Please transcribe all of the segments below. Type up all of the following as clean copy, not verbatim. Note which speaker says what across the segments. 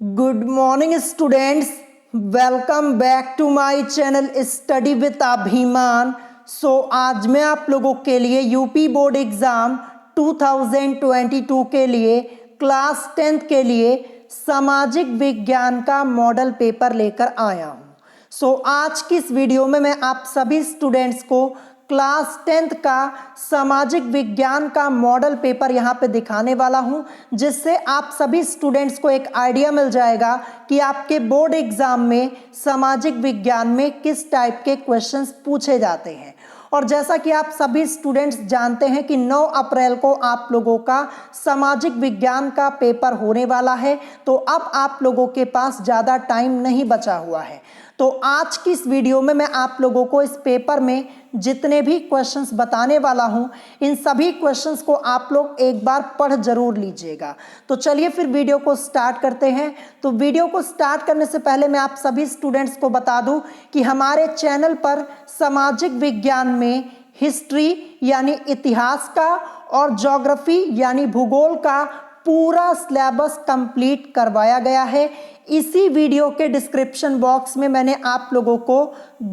Speaker 1: Good morning students, welcome back to my channel study with Abhiman. आज मैं आप लोगों के लिए यूपी बोर्ड एग्जाम 2022 के लिए क्लास 10th के लिए सामाजिक विज्ञान का मॉडल पेपर लेकर आया हूं। आज की इस वीडियो में मैं आप सभी स्टूडेंट्स को क्लास 10th का सामाजिक विज्ञान का मॉडल पेपर यहाँ पे दिखाने वाला हूँ, जिससे आप सभी स्टूडेंट्स को एक आइडिया मिल जाएगा कि आपके बोर्ड एग्जाम में सामाजिक विज्ञान में किस टाइप के क्वेश्चंस पूछे जाते हैं। और जैसा कि आप सभी स्टूडेंट्स जानते हैं कि 9 अप्रैल को आप लोगों का सामाजिक विज्ञान का पेपर होने वाला है, तो अब आप लोगों के पास ज़्यादा टाइम नहीं बचा हुआ है। तो आज की इस वीडियो में मैं आप लोगों को इस पेपर में जितने भी क्वेश्चंस बताने वाला हूं, इन सभी क्वेश्चंस को आप लोग एक बार पढ़ जरूर लीजिएगा। तो चलिए फिर वीडियो को स्टार्ट करते हैं। तो वीडियो को स्टार्ट करने से पहले मैं आप सभी स्टूडेंट्स को बता दूं कि हमारे चैनल पर सामाजिक विज्ञान में हिस्ट्री यानी इतिहास का और ज्योग्राफी यानी भूगोल का पूरा सिलेबस कंप्लीट करवाया गया है। इसी वीडियो के डिस्क्रिप्शन बॉक्स में मैंने आप लोगों को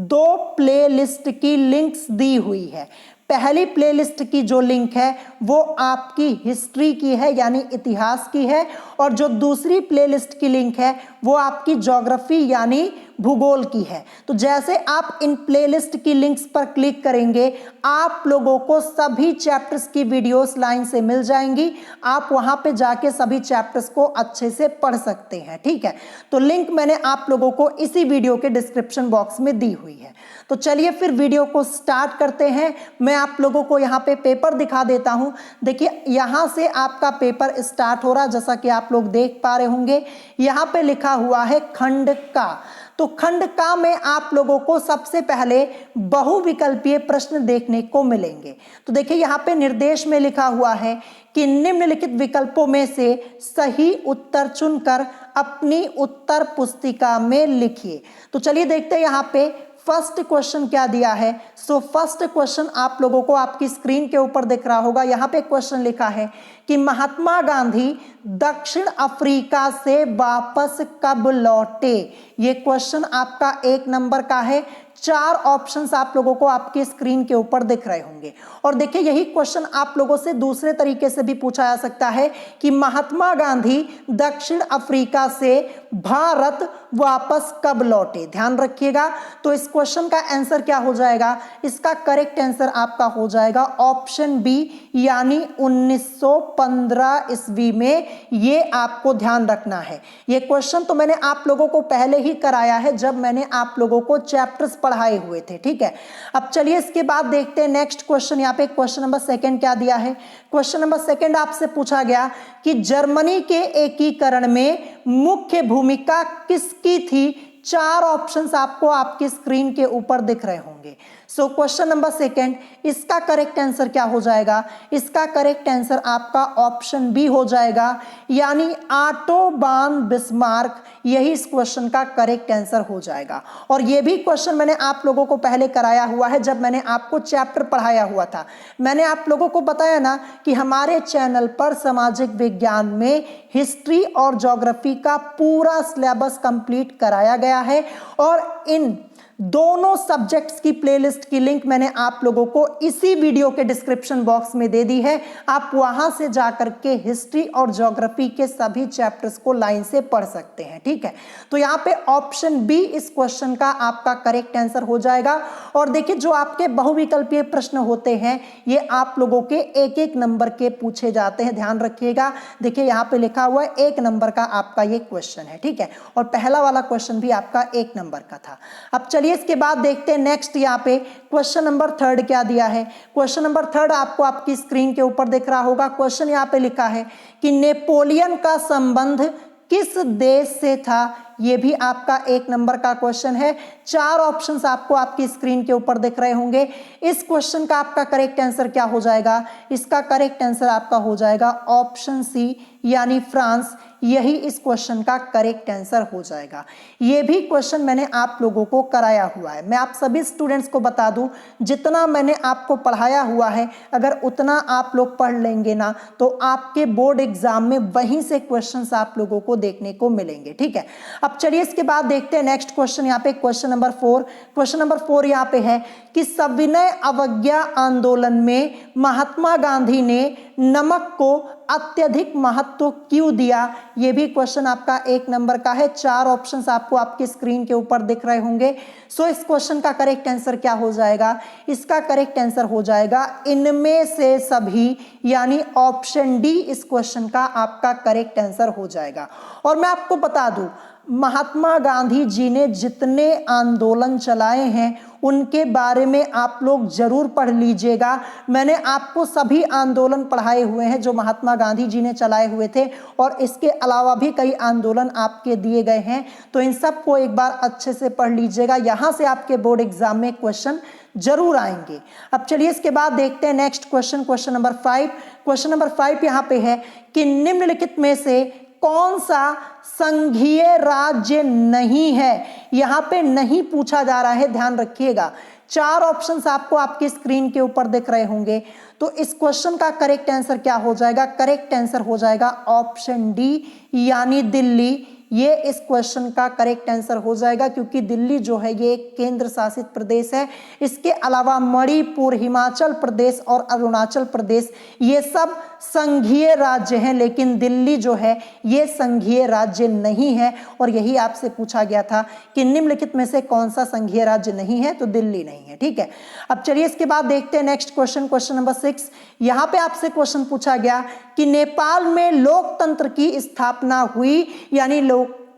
Speaker 1: 2 प्लेलिस्ट की लिंक्स दी हुई है। पहली प्लेलिस्ट की जो लिंक है वो आपकी हिस्ट्री की है यानी इतिहास की है, और जो दूसरी प्लेलिस्ट की लिंक है वो आपकी ज्योग्राफी यानी भूगोल की है। तो जैसे आप इन प्लेलिस्ट की लिंक्स पर क्लिक करेंगे, आप लोगों को सभी चैप्टर्स की वीडियोस लाइन से मिल जाएंगी। आप वहां पे जाके सभी चैप्टर्स को अच्छे से पढ़ सकते हैं, ठीक है। तो लिंक मैंने आप लोगों को इसी वीडियो के डिस्क्रिप्शन बॉक्स में दी हुई है। तो चलिए फिर वीडियो को स्टार्ट करते हैं। मैं आप लोगों को यहाँ पे पेपर दिखा देता हूँ। देखिए, यहाँ से आपका पेपर स्टार्ट हो रहा है, जैसा कि आप लोग देख पा रहे होंगे। यहाँ पे लिखा हुआ है खंड का। तो खंड का में आप लोगों को सबसे पहले बहुविकल्पीय प्रश्न देखने को मिलेंगे। तो देखिए, यहाँ पे निर्देश में लिखा हुआ है कि निम्नलिखित विकल्पों में से सही उत्तर चुनकर अपनी उत्तर पुस्तिका में लिखिए। तो चलिए देखते हैं यहाँ पे फर्स्ट क्वेश्चन क्या दिया है। फर्स्ट क्वेश्चन आप लोगों को आपकी स्क्रीन के ऊपर दिख रहा होगा। यहाँ पे क्वेश्चन लिखा है कि महात्मा गांधी दक्षिण अफ्रीका से वापस कब लौटे। ये क्वेश्चन आपका 1 नंबर का है। 4 ऑप्शंस आप लोगों को आपके स्क्रीन के ऊपर दिख रहे होंगे। और देखिए, यही क्वेश्चन आप लोगों से दूसरे तरीके से भी पूछा जा सकता है कि महात्मा गांधी दक्षिण अफ्रीका से भारत वापस कब लौटे। ध्यान रखिएगा। तो इस क्वेश्चन का आंसर क्या हो जाएगा? इसका करेक्ट आंसर आपका हो जाएगा ऑप्शन बी यानी 1915 ईस्वी में। ये आपको ध्यान रखना है। ये क्वेश्चन तो मैंने आप लोगों को पहले ही कराया है जब मैंने आप लोगों को चैप्टर्स पढ़ाए हुए थे, ठीक है। अब चलिए इसके बाद देखते हैं नेक्स्ट क्वेश्चन। यहाँ पे क्वेश्चन नंबर 2 क्या दिया है। क्वेश्चन नंबर 2 आपसे पूछा गया कि जर्मनी के एकीकरण में मुख्य भूमिका किसकी थी। 4 ऑप्शंस आपको आपकी स्क्रीन के ऊपर दिख रहे होंगे। क्वेश्चन नंबर 2, इसका करेक्ट आंसर क्या हो जाएगा? इसका करेक्ट आंसर आपका ऑप्शन बी हो जाएगा यानी ऑटो बान बिस्मार्क। यही इस क्वेश्चन का करेक्ट आंसर हो जाएगा। और ये भी क्वेश्चन मैंने आप लोगों को पहले कराया हुआ है जब मैंने आपको चैप्टर पढ़ाया हुआ था। मैंने आप लोगों को बताया ना कि हमारे चैनल पर सामाजिक विज्ञान में हिस्ट्री और ज्योग्राफी का पूरा सिलेबस कंप्लीट कराया गया है, और इन दोनों सब्जेक्ट्स की प्लेलिस्ट की लिंक मैंने आप लोगों को इसी वीडियो के डिस्क्रिप्शन बॉक्स में दे दी है। आप वहां से जाकर के हिस्ट्री और ज्योग्राफी के सभी चैप्टर्स को लाइन से पढ़ सकते हैं, ठीक है। तो यहाँ पे ऑप्शन बी इस क्वेश्चन का आपका करेक्ट आंसर हो जाएगा। और देखिए, जो आपके बहुविकल्पीय प्रश्न होते हैं ये आप लोगों के 1-1 नंबर के पूछे जाते हैं। ध्यान रखिएगा। देखिए, यहाँ पे लिखा हुआ है 1 नंबर का आपका ये क्वेश्चन है, ठीक है। और पहला वाला क्वेश्चन भी आपका 1 नंबर का था। अब चलिए इसके बाद देखते हैं नेक्स्ट। यहाँ पे क्वेश्चन नंबर 3 क्या दिया है। क्वेश्चन नंबर 3 आपको आपकी स्क्रीन के ऊपर दिख रहा होगा। क्वेश्चन यहाँ पे लिखा है कि नेपोलियन का संबंध किस देश से था। ये भी आपका 1 नंबर का क्वेश्चन है। 4 ऑप्शंस आपको आपकी स्क्रीन के ऊपर दिख रहे होंगे। इस क्वेश्चन का आपका करेक्ट आंसर क्या हो जाएगा? इसका करेक्ट आंसर आपका हो जाएगा ऑप्शन सी यानी फ्रांस, यही इस क्वेश्चन का करेक्ट आंसर हो जाएगा। ये भी क्वेश्चन मैंने आप लोगों को कराया हुआ है। मैं आप सभी स्टूडेंट्स को बता दूं, जितना मैंने आपको पढ़ाया हुआ है अगर उतना आप लोग पढ़ लेंगे ना तो आपके बोर्ड एग्जाम में वहीं से क्वेश्चंस आप लोगों को देखने को मिलेंगे। ठीक है, अब चलिए इसके बाद देखते हैं नेक्स्ट क्वेश्चन। यहाँ पे क्वेश्चन नंबर 4, क्वेश्चन नंबर 4 यहाँ पे है कि सविनय अवज्ञा आंदोलन में महात्मा गांधी ने नमक को अत्यधिक महत्व क्यों दिया? ये भी क्वेश्चन आपका 1 नंबर का है। 4 ऑप्शंस आपको आपके स्क्रीन के ऊपर दिख रहे होंगे। सो इस क्वेश्चन का करेक्ट आंसर क्या हो जाएगा? इसका करेक्ट आंसर हो जाएगा इनमें से सभी, यानी ऑप्शन डी इस क्वेश्चन का आपका करेक्ट आंसर हो जाएगा। और मैं आपको बता दूं, महात्मा गांधी जी ने जितने आंदोलन चलाए हैं उनके बारे में आप लोग जरूर पढ़ लीजिएगा। मैंने आपको सभी आंदोलन पढ़ाए हुए हैं जो महात्मा गांधी जी ने चलाए हुए थे, और इसके अलावा भी कई आंदोलन आपके दिए गए हैं, तो इन सब को एक बार अच्छे से पढ़ लीजिएगा। यहां से आपके बोर्ड एग्जाम में क्वेश्चन जरूर आएंगे। अब चलिए इसके बाद देखते हैं next question, question number 5। Question number 5 यहाँ पे है कि निम्नलिखित में से कौन सा संघीय राज्य नहीं है? यहां पे नहीं पूछा जा रहा है, ध्यान रखिएगा। 4 ऑप्शंस आपको आपकी स्क्रीन के ऊपर दिख रहे होंगे। तो इस क्वेश्चन का करेक्ट आंसर क्या हो जाएगा? करेक्ट आंसर हो जाएगा ऑप्शन डी, यानी दिल्ली। ये इस क्वेश्चन का करेक्ट आंसर हो जाएगा, क्योंकि दिल्ली जो है ये एक केंद्र शासित प्रदेश है। इसके अलावा मणिपुर, हिमाचल प्रदेश और अरुणाचल प्रदेश ये सब संघीय राज्य हैं, लेकिन दिल्ली जो है ये संघीय राज्य नहीं है। और यही आपसे पूछा गया था कि निम्नलिखित में से कौन सा संघीय राज्य नहीं है, तो दिल्ली नहीं है। ठीक है, अब चलिए इसके बाद देखते हैं नेक्स्ट क्वेश्चन, क्वेश्चन नंबर 6। यहां पे आपसे क्वेश्चन पूछा गया कि नेपाल में लोकतंत्र की स्थापना हुई, यानी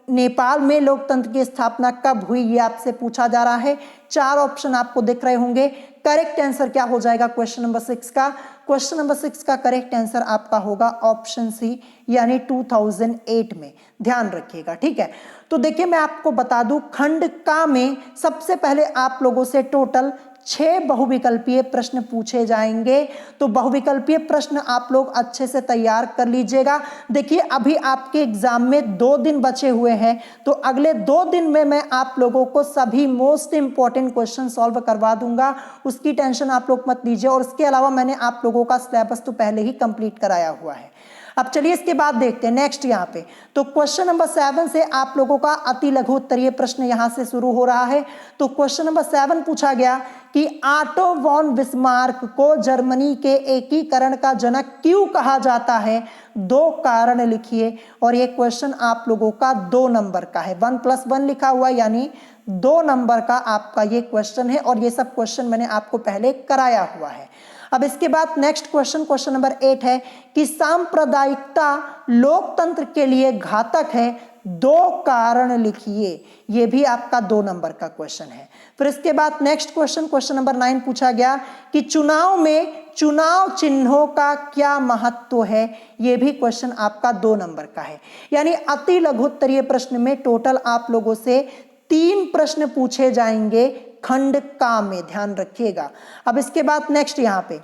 Speaker 1: नेपाल में लोकतंत्र की स्थापना कब हुई, ये आपसे पूछा जा रहा है। 4 ऑप्शन आपको दिख रहे होंगे। करेक्ट आंसर क्या हो जाएगा क्वेश्चन नंबर 6 का? क्वेश्चन नंबर 6 का करेक्ट आंसर आपका होगा ऑप्शन सी, यानी 2008 में। ध्यान रखिएगा। ठीक है, तो देखिए मैं आपको बता दूं, खंड का में सबसे पहले आप लोगों से टोटल 6 बहुविकल्पीय प्रश्न पूछे जाएंगे। तो बहुविकल्पीय प्रश्न आप लोग अच्छे से तैयार कर लीजिएगा। देखिए अभी आपके एग्जाम में 2 दिन बचे हुए हैं, तो अगले 2 दिन में मैं आप लोगों को सभी मोस्ट इंपॉर्टेंट क्वेश्चन सॉल्व करवा दूंगा, उसकी टेंशन आप लोग मत लीजिए। और इसके अलावा मैंने आप लोगों का सिलेबस तो पहले ही कंप्लीट कराया हुआ है। अब चलिए इसके बाद देखते हैं नेक्स्ट यहाँ पे। तो क्वेश्चन नंबर 7 से आप लोगों का अति लघु उत्तरीय प्रश्न यहां से शुरू हो रहा है। तो क्वेश्चन नंबर 7 पूछा गया कि ऑटो वॉन बिस्मार्क को जर्मनी के एकीकरण का जनक क्यों कहा जाता है? 2 कारण लिखिए। और ये क्वेश्चन आप लोगों का 2 नंबर का है, 1+1 लिखा हुआ, यानी 2 नंबर का आपका ये क्वेश्चन है। और ये सब क्वेश्चन मैंने आपको पहले कराया हुआ है। अब इसके बाद नेक्स्ट क्वेश्चन, क्वेश्चन नंबर 8 है कि सांप्रदायिकता लोकतंत्र के लिए घातक है, 2 कारण लिखिए। यह भी आपका 2 नंबर का क्वेश्चन है। फिर इसके बाद नेक्स्ट क्वेश्चन, क्वेश्चन नंबर 9 पूछा गया कि चुनाव में चुनाव चिन्हों का क्या महत्व है? यह भी क्वेश्चन आपका 2 नंबर का है। यानी अति लघु उत्तरीय प्रश्न में टोटल आप लोगों से 3 प्रश्न पूछे जाएंगे खंड का में, ध्यान रखिएगा। अब इसके बाद नेक्स्ट यहाँ पे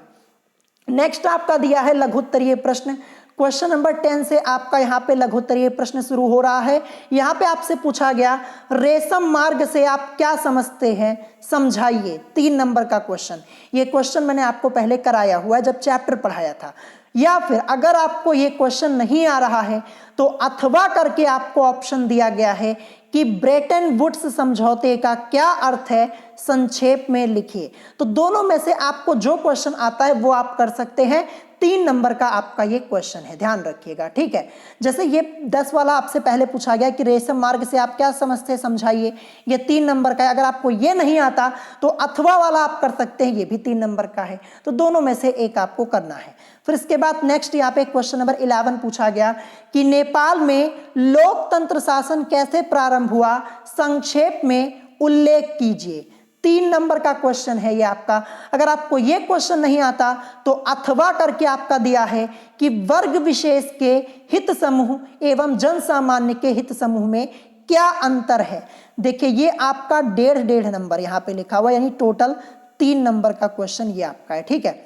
Speaker 1: नेक्स्ट आपका दिया है लघु उत्तरीय प्रश्न। क्वेश्चन नंबर 10 से आपका यहाँ पे लघु उत्तरीय प्रश्न शुरू हो रहा है। यहाँ पे आपसे पूछा गया रेशम मार्ग से आप क्या समझते हैं, समझाइए। 3 नंबर का क्वेश्चन। ये क्वेश्चन मैंने आपको पहले कराया हुआ है जब चैप्टर पढ़ाया था। या फिर अगर आपको ये क्वेश्चन नहीं आ रहा है तो अथवा करके आपको ऑप्शन दिया गया है कि ब्रेटन वुड्स समझौते का क्या अर्थ है, संक्षेप में लिखिए। तो दोनों में से आपको जो क्वेश्चन आता है वो आप कर सकते हैं। 3 नंबर का आपका ये क्वेश्चन है, ध्यान रखिएगा। ठीक है, जैसे ये 10 वाला आपसे पहले पूछा गया कि रेशम मार्ग से आप क्या समझते हैं, समझाइए, ये 3 नंबर का है। अगर आपको ये नहीं आता तो अथवा वाला आप कर सकते हैं, ये भी 3 नंबर का है। तो दोनों में से एक आपको करना है। फिर इसके बाद नेक्स्ट यहाँ पे क्वेश्चन नंबर 11 पूछा गया कि नेपाल में लोकतंत्र शासन कैसे प्रारंभ हुआ, संक्षेप में उल्लेख कीजिए। 3 नंबर का क्वेश्चन है ये आपका। अगर आपको ये क्वेश्चन नहीं आता तो अथवा करके आपका दिया है कि वर्ग विशेष के हित समूह एवं जन सामान्य के हित समूह में क्या अंतर है। देखिए ये आपका 1.5 नंबर यहाँ पे लिखा हुआ, यानी टोटल 3 नंबर का क्वेश्चन ये आपका है। ठीक है,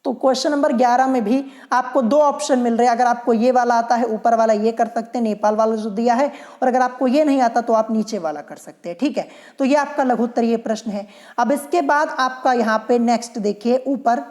Speaker 1: तो क्वेश्चन नंबर 11 में भी आपको दो ऑप्शन मिल रहे हैं। अगर आपको ये वाला आता है, ऊपर वाला ये कर सकते हैं, नेपाल वाला जो दिया है, और अगर आपको ये नहीं आता तो आप नीचे वाला कर सकते हैं। ठीक है, तो ये आपका लघु उत्तरीय प्रश्न है। अब इसके बाद आपका यहाँ पे नेक्स्ट देखिए, ऊपर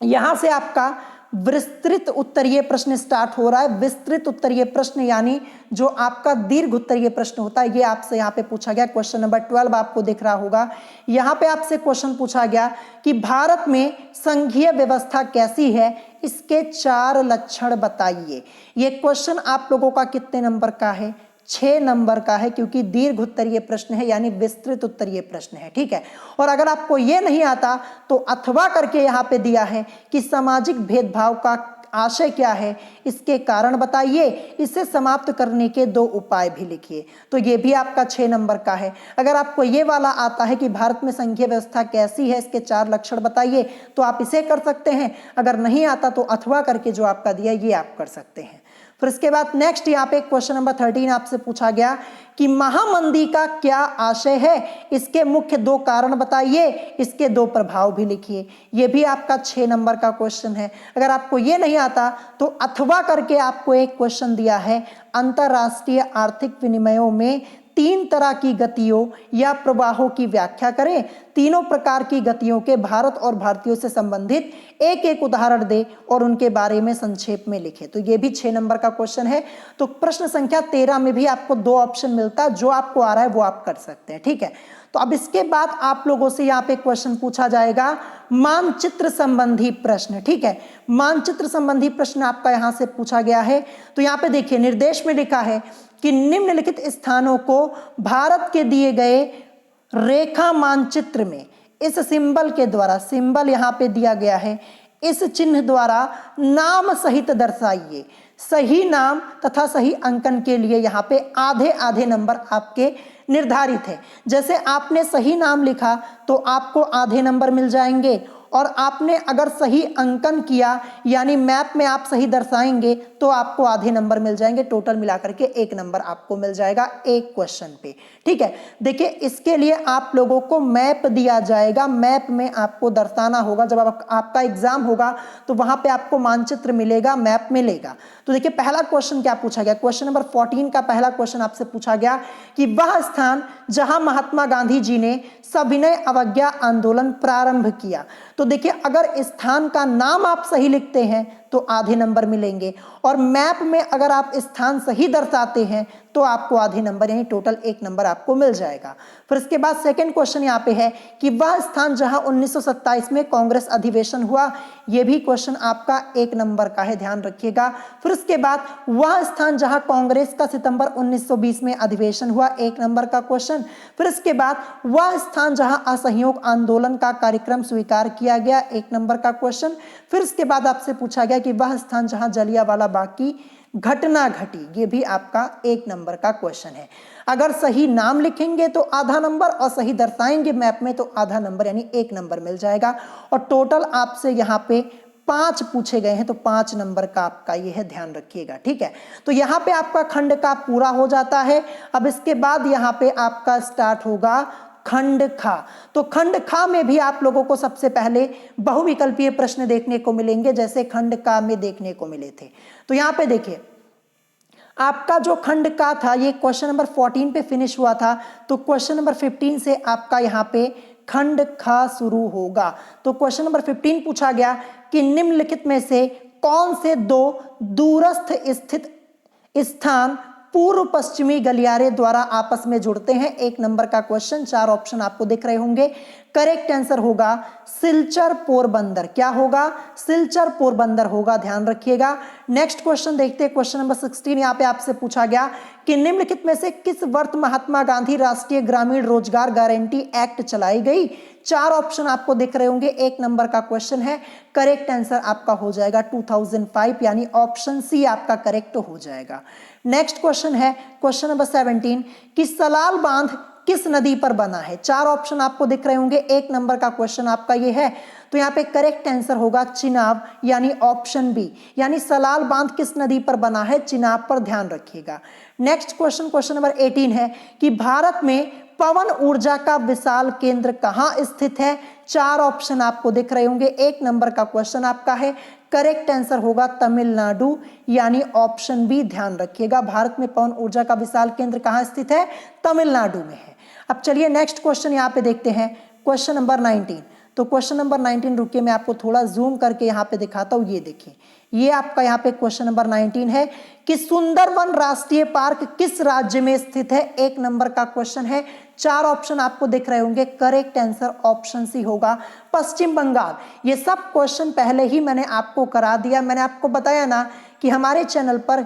Speaker 1: यहां से आपका विस्तृत उत्तरीय प्रश्न स्टार्ट हो रहा है। विस्तृत उत्तरीय प्रश्न यानी जो आपका दीर्घ उत्तरीय प्रश्न होता है, ये आपसे यहाँ पे पूछा गया। क्वेश्चन नंबर 12 आपको दिख रहा होगा। यहाँ पे आपसे क्वेश्चन पूछा गया कि भारत में संघीय व्यवस्था कैसी है, इसके 4 लक्षण बताइए। ये क्वेश्चन आप लोगों का कितने नंबर का है? 6 नंबर का है, क्योंकि दीर्घ उत्तरीय प्रश्न है यानी विस्तृत उत्तरीय प्रश्न है। ठीक है, और अगर आपको ये नहीं आता तो अथवा करके यहाँ पे दिया है कि सामाजिक भेदभाव का आशय क्या है, इसके कारण बताइए, इसे समाप्त करने के 2 उपाय भी लिखिए। तो ये भी आपका 6 नंबर का है। अगर आपको ये वाला आता है कि भारत में संघीय व्यवस्था कैसी है, इसके 4 लक्षण बताइए, तो आप इसे कर सकते हैं। अगर नहीं आता तो अथवा करके जो आपका दिया ये आप कर सकते हैं। फिर इसके बाद नेक्स्ट यहाँ पे क्वेश्चन नंबर 13 आपसे पूछा गया कि महामंदी का क्या आशय है, इसके मुख्य 2 कारण बताइए, इसके 2 प्रभाव भी लिखिए। ये भी आपका 6 नंबर का क्वेश्चन है। अगर आपको ये नहीं आता तो अथवा करके आपको एक क्वेश्चन दिया है, अंतरराष्ट्रीय आर्थिक विनिमयों में 3 तरह की गतियों या प्रवाहों की व्याख्या करें। तीनों प्रकार की गतियों के भारत और भारतीयों से संबंधित एक एक उदाहरण दे और उनके बारे में संक्षेप में लिखे। तो ये भी 6 नंबर का क्वेश्चन है। तो प्रश्न संख्या 13 में भी आपको 2 ऑप्शन मिलता है, जो आपको आ रहा है वो आप कर सकते हैं। ठीक है, तो अब इसके बाद आप लोगों से यहाँ पे क्वेश्चन पूछा जाएगा मानचित्र संबंधी प्रश्न। ठीक है, मानचित्र संबंधी प्रश्न आपका यहाँ से पूछा गया है। तो यहाँ पे देखिए, निर्देश में लिखा है कि निम्नलिखित स्थानों को भारत के दिए गए रेखा मानचित्र में इस सिंबल के द्वारा, सिंबल यहाँ पे दिया गया है, इस चिन्ह द्वारा नाम सहित दर्शाइए। सही नाम तथा सही अंकन के लिए यहाँ पे आधे आधे नंबर आपके निर्धारित है। जैसे आपने सही नाम लिखा तो आपको आधे नंबर मिल जाएंगे, और आपने अगर सही अंकन किया यानी मैप में आप सही दर्शाएंगे तो आपको आधे नंबर मिल जाएंगे। टोटल मिलाकर के 1 नंबर आपको मिल जाएगा एक क्वेश्चन पे। ठीक है, देखिए इसके लिए आप लोगों को मैप दिया जाएगा, मैप में आपको दर्शाना होगा। जब आपका एग्जाम होगा तो वहां पे आपको मानचित्र मिलेगा, मैप मिलेगा। तो देखिए पहला क्वेश्चन क्या पूछा गया, क्वेश्चन नंबर 14 का पहला क्वेश्चन आपसे पूछा गया कि वह स्थान जहां महात्मा गांधी जी ने सविनय अवज्ञा आंदोलन प्रारंभ किया। तो देखिए अगर स्थान का नाम आप सही लिखते हैं तो आधे नंबर मिलेंगे, और मैप में अगर आप स्थान सही दर्शाते हैं तो आपको आधे नंबर यानी टोटल 1 नंबर आपको मिल जाएगा। फिर इसके बाद सेकंड क्वेश्चन यहाँ पे है कि वह स्थान जहां 1927 में कांग्रेस अधिवेशन हुआ। यह भी क्वेश्चन आपका 1 नंबर का है, ध्यान रखिएगा। फिर इसके बाद वह स्थान जहां कांग्रेस का सितंबर 1920 में अधिवेशन हुआ, 1 नंबर का क्वेश्चन। फिर इसके बाद वह स्थान जहां असहयोग आंदोलन का कार्यक्रम स्वीकार किया गया, 1 नंबर का क्वेश्चन। फिर इसके बाद आपसे पूछा गया कि वह स्थान जहां जलियांवाला बाग की घटना घटी, ये भी आपका 1 नंबर का क्वेश्चन है। अगर सही नाम लिखेंगे तो आधा नंबर, और सही दर्शाएंगे मैप में तो आधा नंबर यानी 1 नंबर मिल जाएगा। और टोटल आपसे यहाँ पे 5 पूछे गए हैं, तो 5 नंबर का आपका ये है, ध्यान रखिएगा। ठीक है, तो यहाँ पे आपका खंड का पूरा हो जाता है। अब इसके बाद यहाँ पे आपका स्टार्ट होगा खंड खा। तो खंड खा में भी आप लोगों को सबसे पहले बहुविकल्पीय प्रश्न देखने को मिलेंगे, जैसे खंड का में देखने को मिले थे। तो यहाँ पे देखिए आपका जो खंड का था ये क्वेश्चन नंबर 14 पे फिनिश हुआ था, तो क्वेश्चन नंबर 15 से आपका यहाँ पे खंड खा शुरू होगा। तो क्वेश्चन नंबर 15 पूछा गया कि निम्नलिखित में से कौन से 2 दूरस्थ स्थित स्थान पूर्व पश्चिमी गलियारे द्वारा आपस में जुड़ते हैं, 1 नंबर का क्वेश्चन। 4 ऑप्शन आपको दिख रहे होंगे। करेक्ट आंसर होगा सिलचर पोरबंदर। क्या होगा? सिलचर पोरबंदर होगा, ध्यान रखिएगा। नेक्स्ट क्वेश्चन देखते हैं, क्वेश्चन नंबर 16 यहाँ पे आपसे पूछा गया कि निम्नलिखित में से किस वर्ष महात्मा गांधी राष्ट्रीय ग्रामीण रोजगार गारंटी एक्ट चलाई गई। 4 ऑप्शन आपको दिख रहे होंगे, 1 नंबर का क्वेश्चन है। करेक्ट आंसर आपका हो जाएगा 2005, यानी ऑप्शन सी आपका करेक्ट हो जाएगा। नेक्स्ट क्वेश्चन है क्वेश्चन नंबर 17 कि सलाल बांध किस नदी पर बना है। 4 ऑप्शन आपको दिख रहे होंगे, 1 नंबर का क्वेश्चन आपका ये है। तो यहाँ पे करेक्ट आंसर होगा चिनाब, यानी ऑप्शन बी, यानी सलाल बांध किस नदी पर बना है, चिनाब पर, ध्यान रखिएगा। नेक्स्ट क्वेश्चन, क्वेश्चन नंबर 18 है कि भारत में पवन ऊर्जा का विशाल केंद्र कहाँ स्थित है? 4 ऑप्शन आपको दिख रहे होंगे। 1 नंबर का क्वेश्चन आपका है, करेक्ट आंसर होगा तमिलनाडु, यानी ऑप्शन बी ध्यान रखिएगा। भारत में पवन ऊर्जा का विशाल केंद्र कहाँ स्थित है? तमिलनाडु में है। अब चलिए नेक्स्ट क्वेश्चन यहाँ पे देखते हैं, क्वेश्चन नंबर 19। तो क्वेश्चन नंबर 19 रुकिए, मैं आपको थोड़ा जूम करके यहाँ पे दिखाता हूँ। ये देखिए, ये आपका यहाँ पे क्वेश्चन नंबर 19 है कि सुंदरवन राष्ट्रीय पार्क किस राज्य में स्थित है? 1 नंबर का क्वेश्चन है। 4 ऑप्शन आपको दिख रहे होंगे, करेक्ट आंसर ऑप्शन सी होगा पश्चिम बंगाल। ये सब क्वेश्चन पहले ही मैंने आपको करा दिया। मैंने आपको बताया ना कि हमारे चैनल पर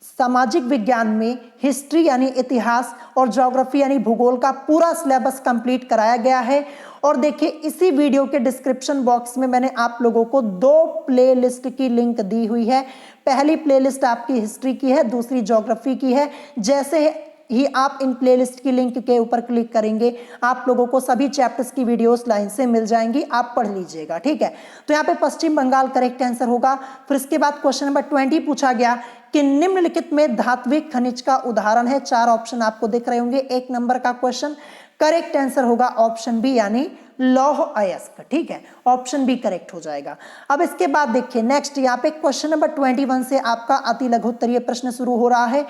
Speaker 1: सामाजिक विज्ञान में हिस्ट्री यानी इतिहास और ज्योग्राफी यानी भूगोल का पूरा सिलेबस कंप्लीट कराया गया है। और देखिए, इसी वीडियो के डिस्क्रिप्शन बॉक्स में मैंने आप लोगों को 2 प्लेलिस्ट की लिंक दी हुई है। पहली प्लेलिस्ट आपकी हिस्ट्री की है, दूसरी ज्योग्राफी की है। जैसे ही आप इन प्लेलिस्ट की लिंक के ऊपर क्लिक करेंगे, आप लोगों को सभी चैप्टर्स की वीडियोस लाइन से मिल जाएंगी, आप पढ़ लीजिएगा, ठीक है। तो यहाँ पे पश्चिम बंगाल करेक्ट आंसर होगा। फिर इसके बाद क्वेश्चन नंबर 20 पूछा गया कि निम्नलिखित में धात्विक खनिज का उदाहरण है। 4 ऑप्शन आपको दिख रहे होंगे। 1 नंबर का क्वेश्चन, करेक्ट आंसर होगा ऑप्शन बी यानी लौह अयस्क, ठीक है, ऑप्शन बी करेक्ट हो जाएगा। अब इसके बाद देखिए नेक्स्ट, यहाँ पे क्वेश्चन नंबर 21 से आपका अति लघु उत्तरीय प्रश्न शुरू हो रहा है।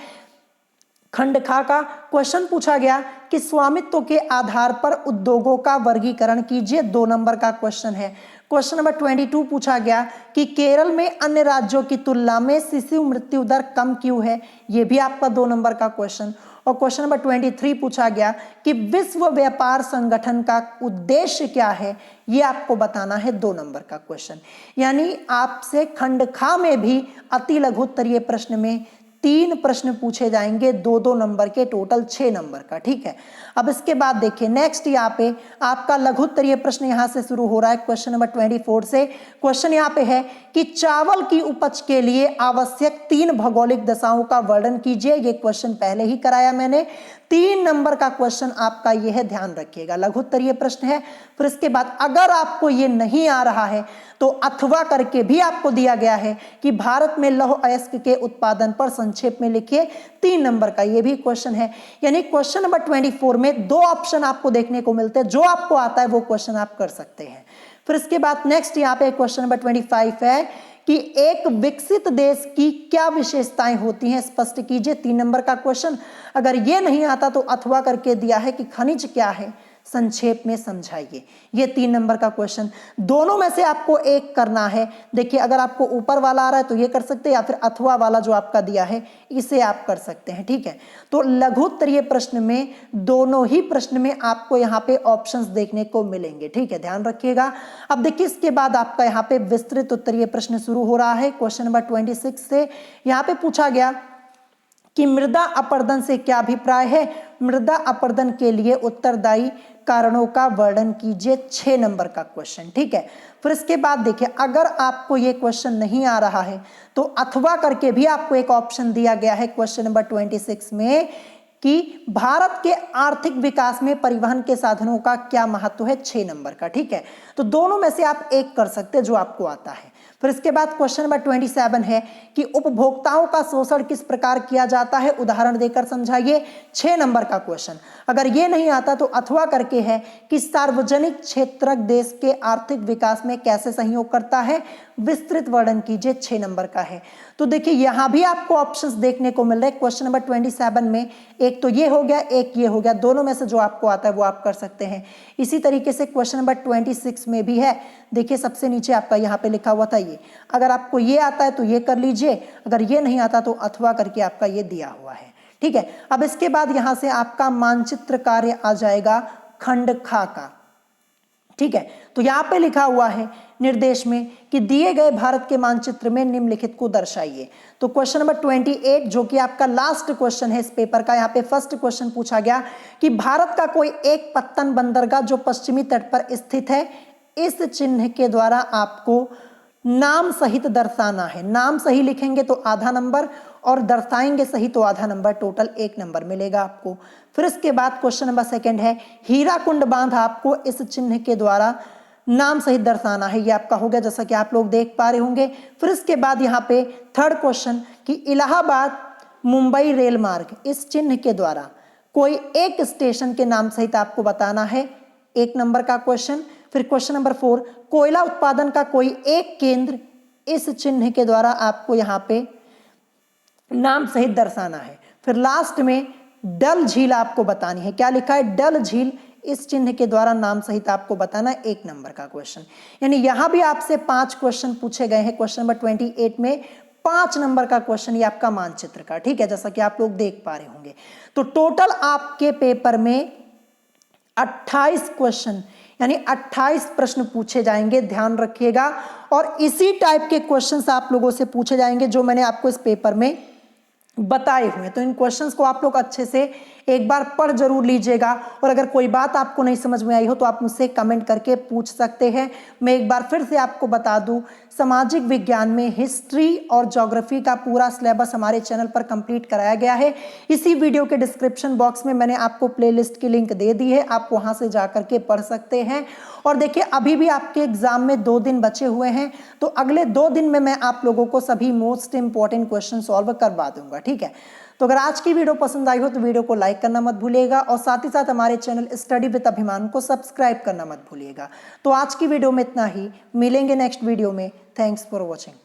Speaker 1: खंड खा का क्वेश्चन पूछा गया कि स्वामित्व के आधार पर उद्योगों का वर्गीकरण कीजिए। 2 नंबर का क्वेश्चन है। क्वेश्चन नंबर 22 पूछा गया कि केरल में अन्य राज्यों की तुलना में शिशु मृत्यु दर कम क्यों है? यह भी आपका 2 नंबर का क्वेश्चन। और क्वेश्चन नंबर 23 पूछा गया कि विश्व व्यापार संगठन का उद्देश्य क्या है? ये आपको बताना है। 2 नंबर का क्वेश्चन। यानी आपसे खंड खा में भी अति लघु उत्तरीय प्रश्न में 3 प्रश्न पूछे जाएंगे, 2-2 नंबर के, टोटल 6 नंबर का, ठीक है। अब इसके बाद देखिए नेक्स्ट, यहाँ पे आपका लघु उत्तरीय प्रश्न यहाँ से शुरू हो रहा है क्वेश्चन नंबर 24 से। क्वेश्चन यहाँ पे है कि चावल की उपज के लिए आवश्यक 3 भौगोलिक दशाओं का वर्णन कीजिए। ये क्वेश्चन पहले ही कराया मैंने। 3 नंबर का क्वेश्चन आपका ये है, ध्यान रखिएगा, लघु उत्तरीय प्रश्न है। फिर इसके बाद अगर आपको ये नहीं आ रहा है तो अथवा करके भी आपको दिया गया है कि भारत में लौह अयस्क के उत्पादन पर संक्षेप में लिखिए। 3 नंबर का ये भी क्वेश्चन है। यानी क्वेश्चन नंबर 24 में 2 ऑप्शन आपको देखने को मिलते हैं। जो आपको आता है वो क्वेश्चन आप कर सकते हैं। फिर इसके बाद नेक्स्ट यहाँ पे क्वेश्चन नंबर 25 है कि एक विकसित देश की क्या विशेषताएं होती हैं, स्पष्ट कीजिए। 3 नंबर का क्वेश्चन। अगर ये नहीं आता तो अथवा करके दिया है कि खनिज क्या है, संक्षेप में समझाइए। ये 3 नंबर का क्वेश्चन। दोनों में से आपको एक करना है। देखिए, अगर आपको ऊपर वाला आ रहा है तो ये कर सकते हैं, या फिर अथवा वाला जो आपका दिया है इसे आप कर सकते हैं, ठीक है। तो लघु उत्तरीय प्रश्न में दोनों ही प्रश्न में आपको यहाँ पे ऑप्शंस देखने को मिलेंगे, ठीक है, ध्यान रखिएगा। अब देखिए इसके बाद आपका यहाँ पे विस्तृत उत्तरीय प्रश्न शुरू हो रहा है क्वेश्चन नंबर 26 से। यहाँ पे पूछा गया कि मृदा अपरदन से क्या अभिप्राय है? मृदा अपरदन के लिए उत्तरदायी कारणों का वर्णन कीजिए। 6 नंबर का क्वेश्चन, ठीक है। फिर इसके बाद देखिए, अगर आपको ये क्वेश्चन नहीं आ रहा है तो अथवा करके भी आपको एक ऑप्शन दिया गया है क्वेश्चन नंबर 26 में कि भारत के आर्थिक विकास में परिवहन के साधनों का क्या महत्व है। 6 नंबर का, ठीक है। तो दोनों में से आप एक कर सकते हैं जो आपको आता है। फिर इसके बाद क्वेश्चन नंबर 27 है कि उपभोक्ताओं का शोषण किस प्रकार किया जाता है, उदाहरण देकर समझाइए। 6 नंबर का क्वेश्चन। अगर ये नहीं आता तो अथवा करके है कि सार्वजनिक क्षेत्र देश के आर्थिक विकास में कैसे सहयोग करता है, विस्तृत वर्णन कीजिए। 6 नंबर का है। तो देखिए यहां भी आपको ऑप्शंस देखने को मिल रहे हैं क्वेश्चन नंबर 27 में। एक तो ये हो गया, एक ये हो गया, दोनों में से जो आपको आता है वो आप कर सकते हैं। इसी तरीके से क्वेश्चन नंबर 26 में भी है। देखिए सबसे नीचे आपका यहाँ पे लिखा हुआ था ये, अगर आपको ये आता है तो ये कर लीजिए, अगर ये नहीं आता तो अथवा करके आपका ये दिया हुआ है, ठीक है। अब इसके बाद यहां से आपका मानचित्र कार्य आ जाएगा खंड खा का, ठीक है। तो यहाँ पे लिखा हुआ है निर्देश में कि दिए गए भारत के मानचित्र में निम्नलिखित को दर्शाइए। तो क्वेश्चन नंबर 28 जो कि आपका लास्ट क्वेश्चन है इस पेपर का, यहाँ पे फर्स्ट क्वेश्चन पूछा गया कि भारत का कोई एक पत्तन बंदरगाह जो पश्चिमी तट पर स्थित है, इस चिन्ह के द्वारा आपको नाम सहित दर्शाना है। नाम सही लिखेंगे तो आधा नंबर और दर्शाएंगे सही तो आधा नंबर, टोटल 1 नंबर मिलेगा आपको। फिर इसके बाद क्वेश्चन नंबर 2 है हीराकुंड बांध आपको इस चिन्ह के द्वारा नाम सहित दर्शाना है। ये आपका हो गया जैसा कि आप लोग देख पा रहे होंगे। फिर इसके बाद यहाँ पे थर्ड क्वेश्चन कि इलाहाबाद मुंबई रेल मार्ग इस चिन्ह के द्वारा कोई एक स्टेशन के नाम सहित आपको बताना है, 1 नंबर का क्वेश्चन। फिर क्वेश्चन नंबर 4, कोयला उत्पादन का कोई एक केंद्र, इस चिन्ह के द्वारा आपको यहाँ पे नाम सहित दर्शाना है। फिर लास्ट में डल झील आपको बतानी है, क्या लिखा है, डल झील, इस चिन्ह के द्वारा नाम सहित आपको बताना है, 1 नंबर का क्वेश्चन। यानी यहां भी आपसे 5 क्वेश्चन पूछे गए हैं। क्वेश्चन नंबर 28 में 5 नंबर का क्वेश्चन ये आपका मानचित्र का, ठीक है, जैसा कि आप लोग देख पा रहे होंगे। तो टोटल आपके पेपर में 28 क्वेश्चन यानी 28 प्रश्न पूछे जाएंगे, ध्यान रखिएगा। और इसी टाइप के क्वेश्चंस आप लोगों से पूछे जाएंगे जो मैंने आपको इस पेपर में बताए हुए हैं। तो इन क्वेश्चंस को आप लोग अच्छे से एक बार पढ़ जरूर लीजिएगा, और अगर कोई बात आपको नहीं समझ में आई हो तो आप मुझसे कमेंट करके पूछ सकते हैं। मैं एक बार फिर से आपको बता दूं, सामाजिक विज्ञान में हिस्ट्री और ज्योग्राफी का पूरा सिलेबस हमारे चैनल पर कंप्लीट कराया गया है। इसी वीडियो के डिस्क्रिप्शन बॉक्स में मैंने आपको प्लेलिस्ट की लिंक दे दी है, आप वहां से जाकर के पढ़ सकते हैं। और देखिए अभी भी आपके एग्जाम में 2 दिन बचे हुए हैं, तो अगले 2 दिन में मैं आप लोगों को सभी मोस्ट इंपॉर्टेंट क्वेश्चन सॉल्व करवा दूंगा, ठीक है। तो अगर आज की वीडियो पसंद आई हो तो वीडियो को लाइक करना मत भूलिएगा, और साथ ही साथ हमारे चैनल स्टडी विद अभिमान को सब्सक्राइब करना मत भूलिएगा। तो आज की वीडियो में इतना ही, मिलेंगे नेक्स्ट वीडियो में। Thanks for watching.